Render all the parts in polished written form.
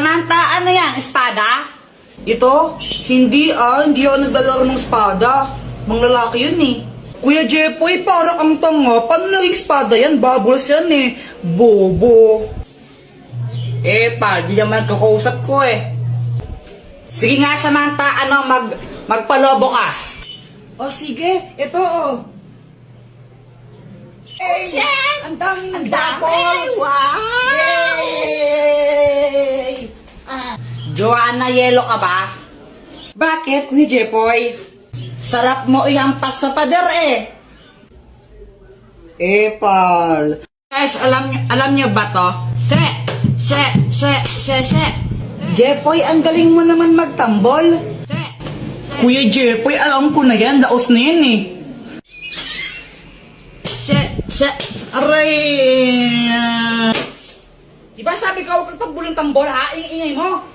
Samantha, ano yan? Espada? Ito? Hindi ako naglalaro ng espada. Mga lalaki yun eh. Kuya Jepoy, parang ang tanga. Paano naging espada yan? Bubbles yan eh. Bobo. Pal, di naman kakausap ko eh. Sige nga, Samantha, magpalobo ka. O sige, ito oh. Shit! Ang daming Ang dami! bubbles! Wow! Yay! Joanna, yelo ka ba? Bakit, Kuya Jepoy? Sarap mo ihampas sa pader eh. Pal. Guys, alam nyo ba to? She. Jepoy, ang galing mo naman magtambol. Kuya Jepoy, alam ko na yan. Laos na yan eh. She. Aray! Diba sabi ka huwag kang tambol ng tambol ha? Ingay mo.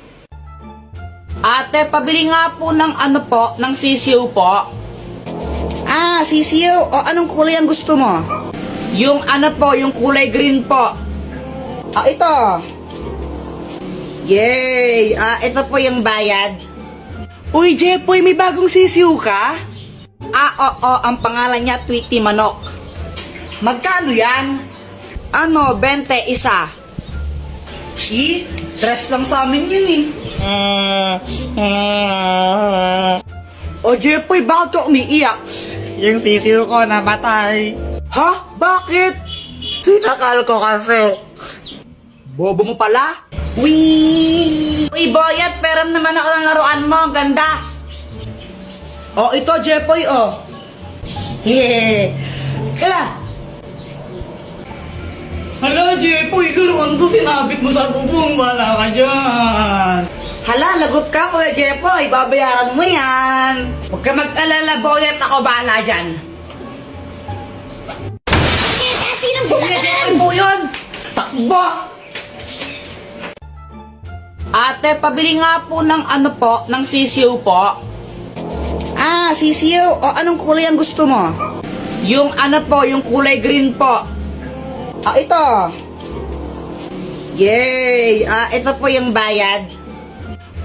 Ate, pabili nga po ng ng sisiw po. Sisiyo. O anong kulay ang gusto mo? Yung yung kulay green po. Ito. Yay! Ito po yung bayad. Uy, Jepoy, may bagong sisiyo ka? Oo, ang pangalan niya Tweety Manok. Magkano yan? 20 isa. Dress lang sa amin yun eh. O Jepoy, bakit ka umiiyak? Yung sisiw ko namatay. Ha? Bakit? Sinakal ko kasi. Bobo mo pala? Uy, Boyet, peram naman ako ng laruan mo. Ang ganda. O ito, Jepoy, o. Kaya. Hala, Jepoy, laruan to sinabit mo sa bubong. Wala ka dyan. Hala, lagot ka, Kuya Jepoy. Babayaran mo yan. Huwag ka mag-alala, Boyet. Ako bahala dyan. Kuya Jepoy po yun. Takbo. Ate, pabili nga po ng ng sisiw po. Sisiyo. O anong kulay ang gusto mo? Yung yung kulay green po. Ito. Yay! Ito po yung bayad.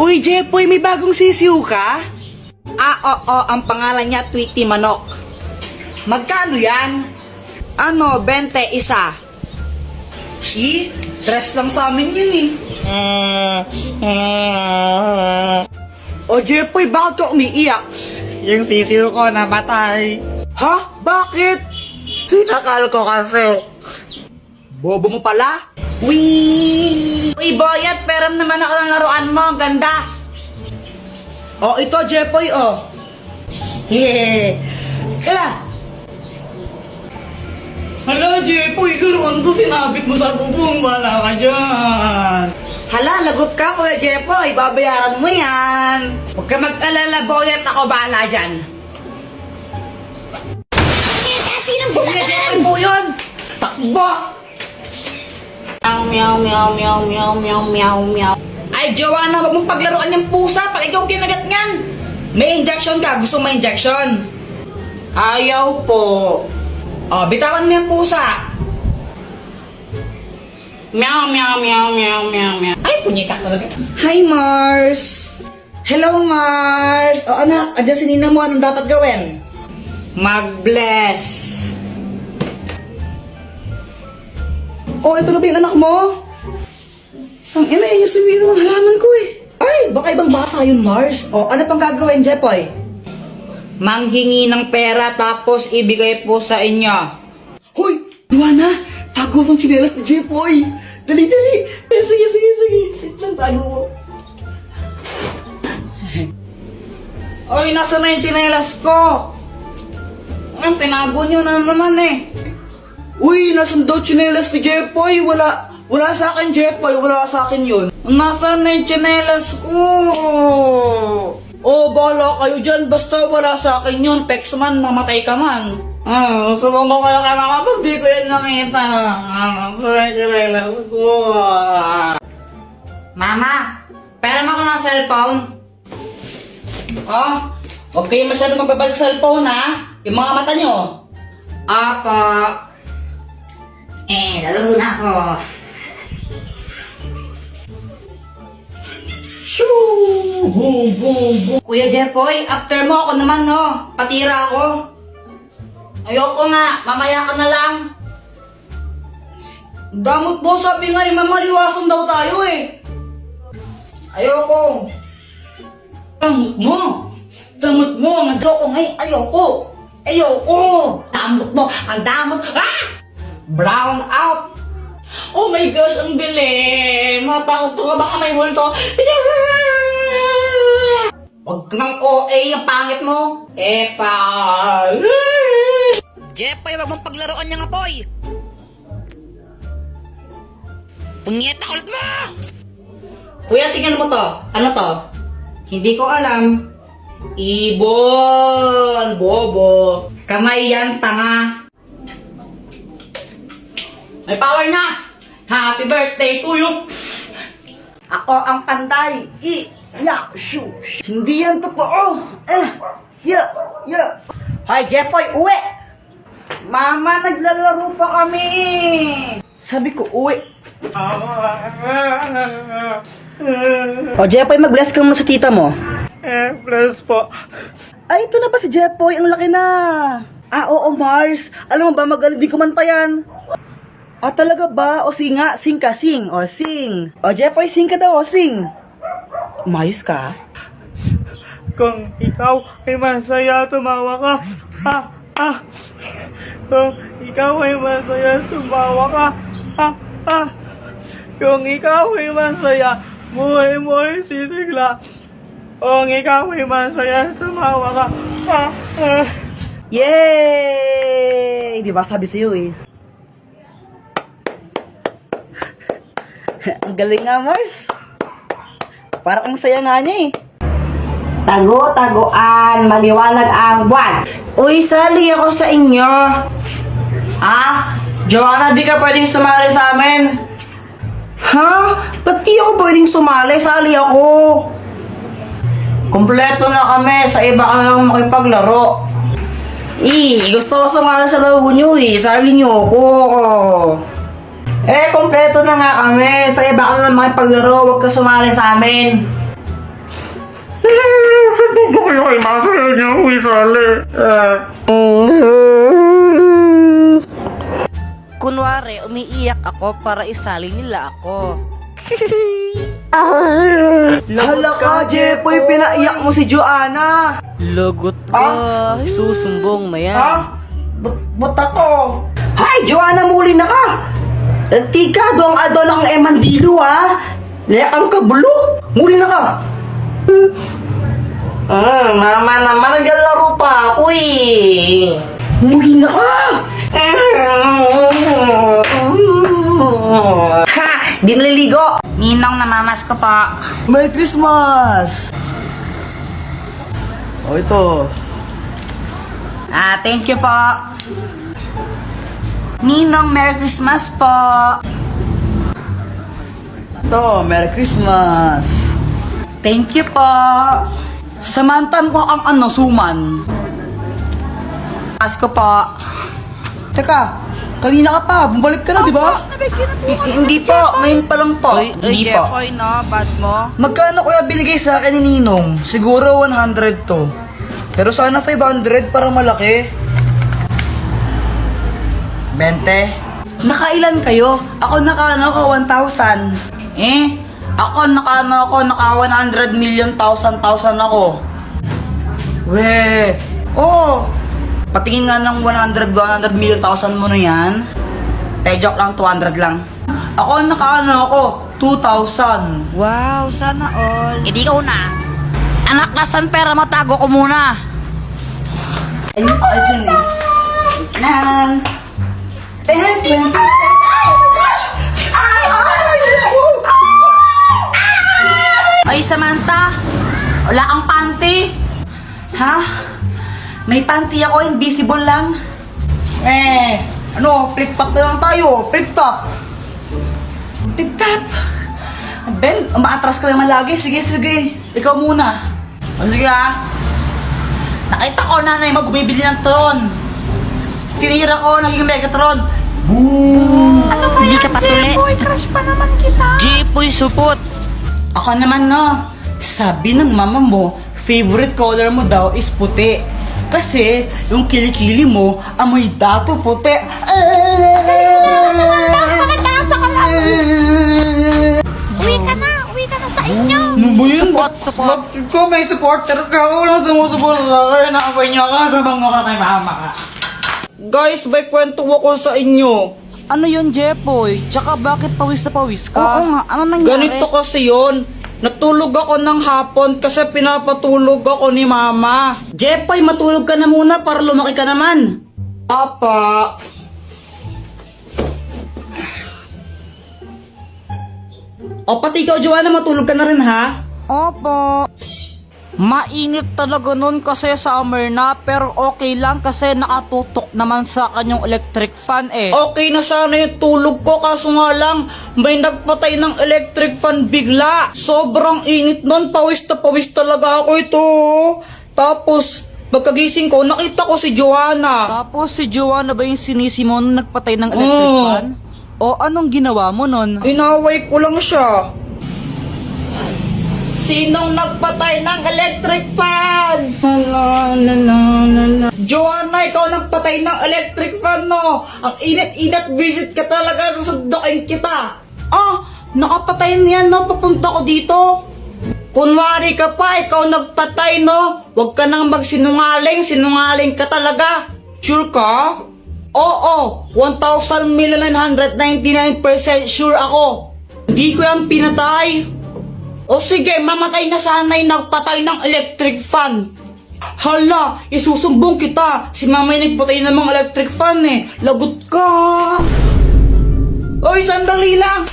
Uy, Jepoy, may bagong sisiyo ka? Oo, ang pangalan niya Tweety Manok. Magkano yan? 20 isa. Dress lang sa amin yun eh. O Jepoy, bakit ka umiiyak? Yung sisiw ko namatay. Ha? Bakit? Sinakal ko kasi. Bobo mo pala? Uy, Boyet, peram naman ako ng laruan mo. Ang ganda. O ito, Jepoy, o. Kaya. Hala, Jepoy, laruan to sinabit mo sa bubong. Wala ka dyan. Hala, lagot ka, Kuya Jepoy. Babayaran mo yan. Huwag ka mag-alala, Boyet. Ako bahala dyan. Kuya Jepoy po yun. Takbo. Meow. Ay, Joanna, wag mong paglaruan yung pusa pag ikaw kinagat niyan. May injection ka. Gusto mo may injection? Ayaw po. O, bitawan mo yung pusa. Meow. Ay, punyitak talaga. Hi, Mars. Hello, Mars. O, anak, andyan si Nina mo. Anong dapat gawin? Mag-bless. O, ito na ba yung anak mo? Ang ina, yung sumido ng halaman ko eh. Ay, baka ibang bata yun, Mars. O, ano pang gagawin, Jepoy? Manghingi ng pera tapos ibigay po sa inyo. Hoy, Luana, tago sa chinelas ni Jepoy. Dali. Sige. Wait lang, tago mo. Oy, nasa na yung tsinelas ko? Ang tinago nyo na naman eh. Uy, nasan daw chinelas ni Jepoy? Wala sa akin, Jepoy. Wala sa akin yun. Nasaan na yung tsinelas ko? Oh, bahala kayo dyan. Basta wala sa akin yun. Pex man, mamatay ka man. Subong ko kayo kaya kapag di ko yan nakita. Nasaan yung tsinelas ko? Mama, pera mo ko ng cellphone. Huwag kayo masyado magbabal sa cellphone, ha? Yung mga mata nyo. Apa. Lalo na ako. Shoo! Boom, boom, boom. Kuya Jepoy, after mo ako naman, no? Patira ako. Ayoko nga, mamaya ka na lang. Damot mo, sabi nga ni Mama, liwasan daw tayo eh. Ayoko. Damot mo. Damot mo, nagdoko ngayon. Ayoko. Ayoko. Damot mo, ang damot. Ah! Brown out. Oh my gosh, ang galing. Matakot ka, baka may multo. Huwag kang OA, ang pangit mo. Epa. Jepoy, wag mong paglaruan niya nga, Poy. Punyeta ulit mo! Kuya, tingnan mo to. Ano to? Hindi ko alam. Ibon! Bobo! Kamay yan, tanga! May power na! Happy birthday to you! Ako ang panday! Shoo! Hindi yan totoo! Hoy, Jepoy, uwi! Mama, naglalaro pa kami! Sabi ko, uwi! O, Jepoy, mag-bless ka mo sa tita mo. Bless po. Ay, ito na ba si Jepoy? Ang laki na. Oo, Mars. Alam mo ba, magaling din kumanta yan. Talaga ba? O, sing nga. Sing ka, sing. O, sing. O, Jepoy, sing ka daw. O, sing. Umayos ka? Kung ikaw ay masaya, tumawa ka. Kung ikaw ay masaya, tumawa ka. Kung ikaw ay masaya, buhay mo ay sisigla. Kung ikaw ay masaya, tumawa ka. Yay! Di ba sabi sa'yo eh. Ang galing nga, Mars. Parang ang saya nga niya eh. Tago-taguan, maliwanag ang buwan. Uy, sali ako sa inyo. Joanna, di ka pwedeng sumali sa amin. Ha? Ba't di ako pwedeng sumali? Sali ako. Kompleto na kami. Sa iba ka lang makipaglaro. Gusto ko sumali sa laro nyo eh. Sali nyo ako. Kompleto na nga kami. Sa iba ka lang makipaglaro. Huwag ka sumali sa amin. Sabi ko kayo kay mama niya ako isali. Kunwari, umiiyak ako para isali nila ako. Hala ka, Jepoy, pinaiyak mo si Joanna. Lagot ka, susumbong na yan. Ba't ako? Hay, Joanna, muli na ka. Tika, doang adon ang Emandilo, ha? Layak ang kabulo. Muli na ka. Mama naman, naglalaro pa ako eh. Muli na ka. Ha! Di naliligo! Ninong, namamas ko pa. Merry Christmas! Ito. Thank you po. Ninong, Merry Christmas po. Ito, Merry Christmas. Thank you po. Samantan ko ang suman. Asko po. Teka, kanina ka pa, bumalik ka na, di ba? Hindi po, ngayon pa lang po. Hindi po. no? Bad mo? Magkano kuya binigay sa akin ni Ninong? Siguro 100 to. Pero sana 500 para malaki. 20. Nakailan kayo? Ako naka 1,000. Ako naka 100 million thousand ako. Patingin nga ng 100 million thousand mo na yan. Joke lang, 200 lang. Ako naka 2,000. Wow, sana all. Hindi ka una. Anak, nasan pera mo? Tago ko muna. Ayun pa dyan eh. Nang 10, 20. Ay, Samantha, wala kang panty. Ha? May panty ako, invisible lang. Flip-top na lang tayo. Flip-top. Flip-top. Ben, umaatras ka naman lagi. Sige. Ikaw muna. Sige Nakita ko nanay mo bumibili ng tron. Tinira ko, naging Megatron. Boom! Hindi ka patuli. Boy, crush pa naman kita. Jepoy, supot. Ako naman Sabi ng mama mo, favorite color mo daw is puti. Kasi yung kilikili mo, amoy dato puti. Sakit ka lang sa kalam. Uwi ka na sa inyo. Ano ba yun? Support. Ko may supporter ka. Walang sumusuporta sa akin. Nakapay niya ka. Sabang mo ka kay mama ka. Guys, may kwento ako sa inyo. Ano yun, Jepoy? Tsaka bakit pawis na pawis ka? Oo nga, ano nangyari? Ganito kasi yun. Natulog ako ng hapon kasi pinapatulog ako ni mama. Jepoy, matulog ka na muna para lumaki ka naman. Papa. O pati ikaw, Joanna, matulog ka na rin, ha? Opo. Mainit talaga nun kasi summer na, pero okay lang kasi nakatutok naman sa akin yung electric fan eh. Okay na sana yung tulog ko, kaso nga lang may nagpatay ng electric fan bigla. Sobrang init nun, pawis na pawis talaga ako ito. Tapos pagkagising ko, nakita ko si Joanna. Tapos si Joanna ba yung sinisi mo nung nagpatay ng electric Oo. fan? O anong ginawa mo nun? Inaway ko lang siya. Sinong nagpatay ng electric fan? Joanna, ikaw nagpatay ng electric fan, no? Ang init-init, visit ka talaga, susundukin kita. Ah, nakapatay niyan, no? Papunta ko dito. Kunwari ka pa, ikaw nagpatay, no? Huwag ka nang magsinungaling, sinungaling ka talaga. Sure ka? Oo, 1,999% sure ako. Hindi ko yan pinatay. O sige, mamatay na sana yung nagpatay ng electric fan. Hala, isusumbong kita. Si mama yung nagpatay ng mga electric fan eh. Lagot ka. Oy, sandali lang.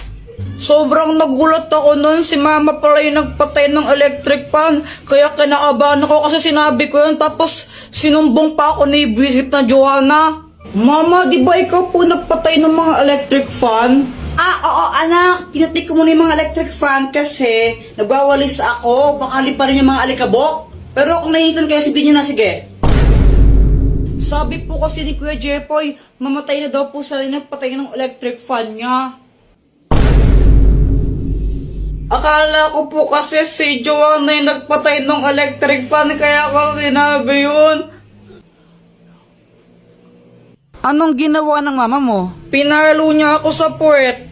Sobrang nagulat ako nun. Si mama pala yung nagpatay ng electric fan. Kaya kinakabahan ako kasi sinabi ko yun. Tapos sinumbong pa ako ni visit na Joanna. Mama, di ba ikaw po nagpatay ng mga electric fan? Oo anak, pinatay ko muna yung mga electric fan kasi nagwawalis ako, baka liparin yung mga alikabok. Pero kung nahihitan kaya si nyo na, sige. Sabi po kasi ni Kuya Jepoy, mamatay na daw po sa nagpatay ng electric fan niya. Akala ko po kasi si Joanna yung nagpatay ng electric fan, kaya ako sinabi yun. Anong ginawa ng mama mo? Pinalo niya ako sa puwet.